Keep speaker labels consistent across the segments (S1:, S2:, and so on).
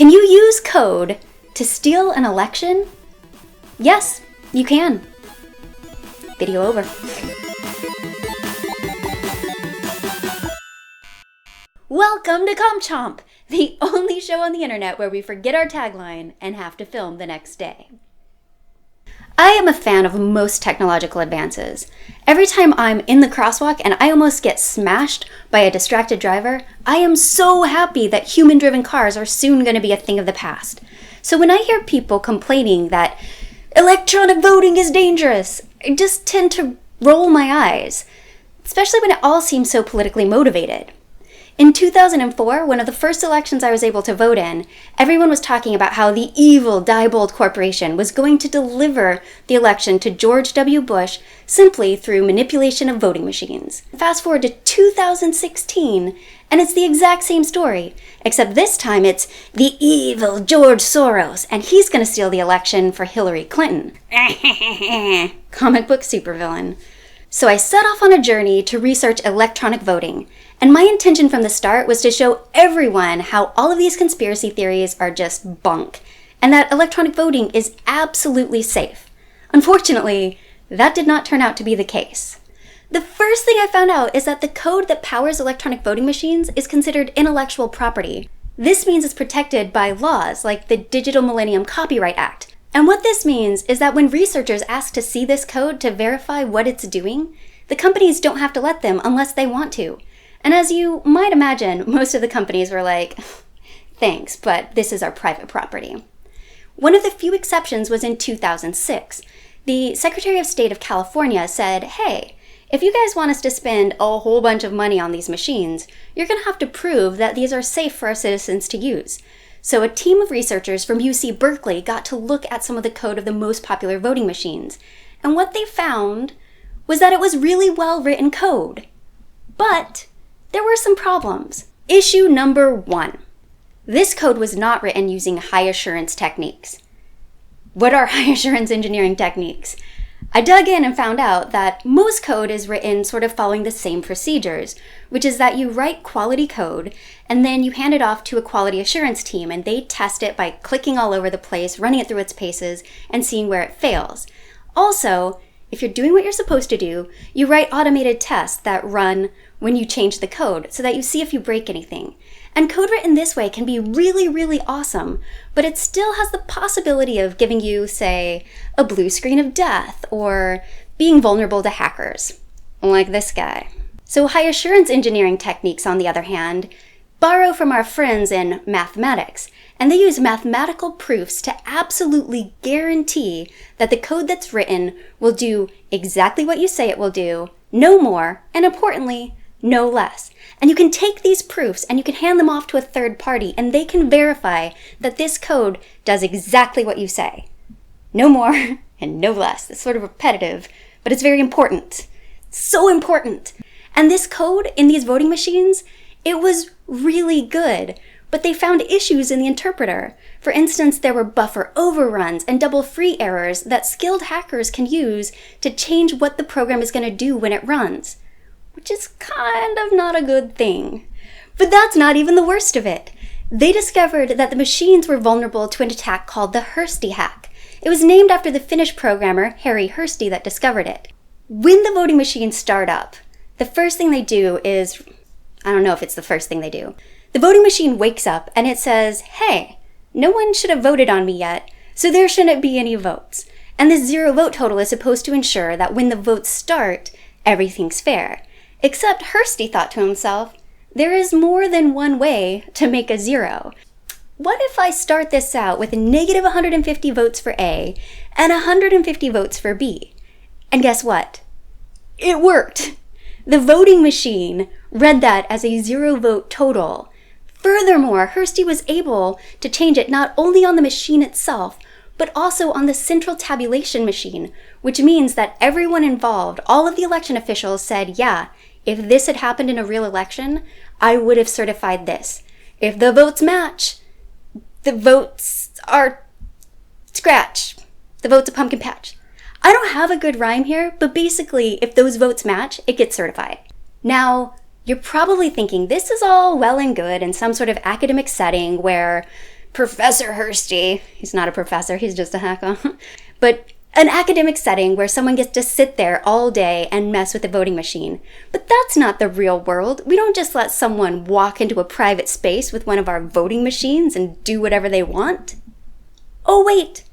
S1: Can you use code to steal an election? Yes, you can. Video over. Welcome to CompChomp, the only show on the internet where we forget our tagline and have to film the next day. I am a fan of most technological advances. Every time I'm in the crosswalk and I almost get smashed by a distracted driver, I am so happy that human-driven cars are soon going to be a thing of the past. So when I hear people complaining that electronic voting is dangerous, I just tend to roll my eyes, especially when it all seems so politically motivated. In 2004, one of the first elections I was able to vote in, everyone was talking about how the evil Diebold Corporation was going to deliver the election to George W. Bush simply through manipulation of voting machines. Fast forward to 2016, and it's the exact same story, except this time it's the evil George Soros, and he's going to steal the election for Hillary Clinton. Comic book supervillain. So I set off on a journey to research electronic voting, and my intention from the start was to show everyone how all of these conspiracy theories are just bunk, and that electronic voting is absolutely safe. Unfortunately, that did not turn out to be the case. The first thing I found out is that the code that powers electronic voting machines is considered intellectual property. This means it's protected by laws like the Digital Millennium Copyright Act. And what this means is that when researchers ask to see this code to verify what it's doing, the companies don't have to let them unless they want to. And as you might imagine, most of the companies were like, thanks, but this is our private property. One of the few exceptions was in 2006. The Secretary of State of California said, hey, if you guys want us to spend a whole bunch of money on these machines, you're going to have to prove that these are safe for our citizens to use. So a team of researchers from UC Berkeley got to look at some of the code of the most popular voting machines. And what they found was that it was really well-written code. But there were some problems. Issue number 1. This code was not written using high-assurance techniques. What are high-assurance engineering techniques? I dug in and found out that most code is written sort of following the same procedures, which is that you write quality code and then you hand it off to a quality assurance team and they test it by clicking all over the place, running it through its paces, and seeing where it fails. Also, if you're doing what you're supposed to do, you write automated tests that run when you change the code so that you see if you break anything. And code written this way can be really, really awesome, but it still has the possibility of giving you, say, a blue screen of death or being vulnerable to hackers, like this guy. So high assurance engineering techniques, on the other hand, borrow from our friends in mathematics, and they use mathematical proofs to absolutely guarantee that the code that's written will do exactly what you say it will do, no more, and importantly, no less. And you can take these proofs and you can hand them off to a third party and they can verify that this code does exactly what you say. No more and no less. It's sort of repetitive, but it's very important. So important. And this code in these voting machines, it was really good, but they found issues in the interpreter. For instance, there were buffer overruns and double free errors that skilled hackers can use to change what the program is going to do when it runs, which is kind of not a good thing. But that's not even the worst of it. They discovered that the machines were vulnerable to an attack called the Hursti hack. It was named after the Finnish programmer Harry Hursti that discovered it. When the voting machines start up, the first thing they do is, I don't know if it's the first thing they do. The voting machine wakes up and it says, hey, no one should have voted on me yet, so there shouldn't be any votes. And this zero vote total is supposed to ensure that when the votes start, everything's fair. Except Hursti thought to himself, there is more than one way to make a zero. What if I start this out with negative 150 votes for A and 150 votes for B? And guess what? It worked. The voting machine read that as a zero vote total. Furthermore, Hursti was able to change it not only on the machine itself, but also on the central tabulation machine, which means that everyone involved, all of the election officials said, yeah, if this had happened in a real election, I would have certified this. If the votes match, the votes are scratch. The vote's a pumpkin patch. I don't have a good rhyme here, but basically, if those votes match, it gets certified. Now, you're probably thinking this is all well and good in some sort of academic setting where Professor Hursty, he's not a professor, he's just a hacker, but an academic setting where someone gets to sit there all day and mess with the voting machine. But that's not the real world. We don't just let someone walk into a private space with one of our voting machines and do whatever they want. Oh wait,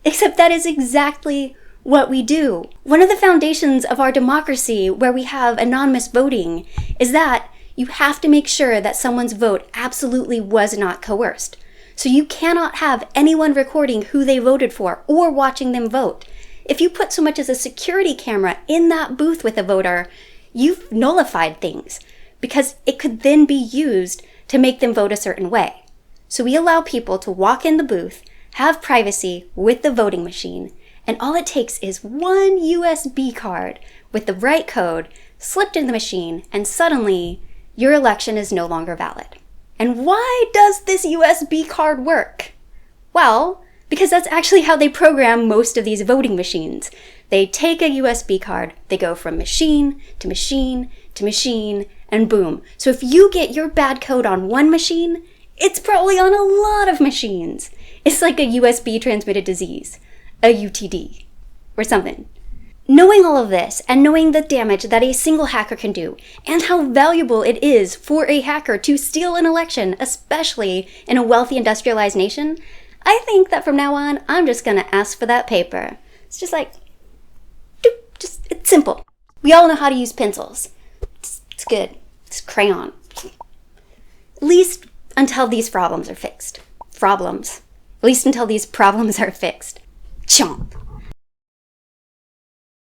S1: except that is exactly what we do. One of the foundations of our democracy where we have anonymous voting is that you have to make sure that someone's vote absolutely was not coerced. So you cannot have anyone recording who they voted for or watching them vote. If you put so much as a security camera in that booth with a voter, you've nullified things because it could then be used to make them vote a certain way. So we allow people to walk in the booth, have privacy with the voting machine, and all it takes is one USB card with the right code slipped in the machine, and suddenly your election is no longer valid. And why does this USB card work? Well, because that's actually how they program most of these voting machines. They take a USB card, they go from machine to machine to machine, and boom. So if you get your bad code on one machine, it's probably on a lot of machines. It's like a USB transmitted disease, a UTD, or something. Knowing all of this and knowing the damage that a single hacker can do and how valuable it is for a hacker to steal an election, especially in a wealthy industrialized nation, I think that from now on, I'm just gonna ask for that paper. It's just like, it's simple. We all know how to use pencils. It's good. It's crayon. At least until these problems are fixed. At least until these problems are fixed. Chomp.